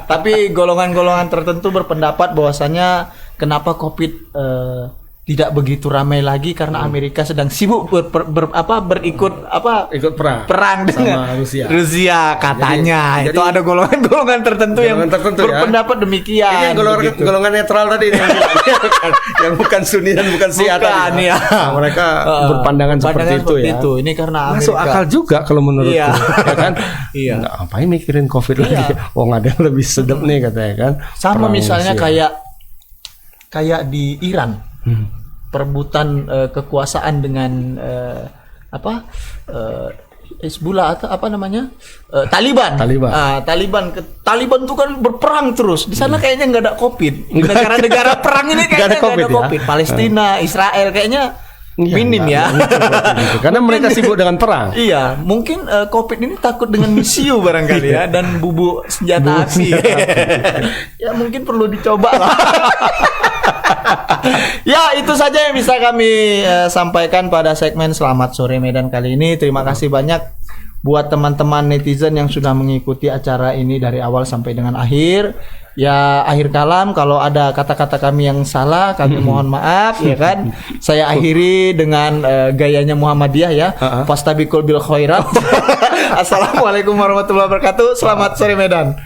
Tapi golongan-golongan tertentu berpendapat bahwasanya kenapa COVID tidak begitu ramai lagi karena Amerika sedang sibuk berikut Ikut perang dengan Rusia. katanya. Jadi- Itu ada golongan-golongan tertentu yang Golongan tertentu ya. berpendapat demikian. Ini yang begitu. golongan netral tadi yang bilang. yang bukan Sunni dan bukan Syiah Bukan, tadi. ya. Nah, mereka berpandangan seperti itu ya. Ini karena Amerika. Masuk akal juga kalau menurutku, Iya. ya kan? Iya. Nggak, ngapain mikirin COVID lagi? Wong ada yang lebih sedap nih katanya kan. Sama Perang misalnya Rusia. kayak di Iran. Perebutan kekuasaan dengan Hizbullah atau apa namanya Taliban. Taliban itu kan berperang terus. Di sana kayaknya nggak ada COVID. Negara-negara perang ini kayaknya nggak ada COVID. ya? Palestina, Israel kayaknya minim ya. Gitu. Karena mereka sibuk dengan perang. Iya, mungkin COVID ini takut dengan misiu barangkali ya dan bubuk senjata api. Ya mungkin perlu dicoba lah. Ya, itu saja yang bisa kami sampaikan pada segmen Selamat Sore Medan kali ini. Terima kasih banyak buat teman-teman netizen yang sudah mengikuti acara ini dari awal sampai dengan akhir. Ya, akhir kalam, kalau ada kata-kata kami yang salah, kami mohon maaf, ya kan. Saya akhiri dengan gayanya Muhammadiyah ya. Fastabikul bil khairat. Assalamualaikum warahmatullahi wabarakatuh. Selamat sore Medan.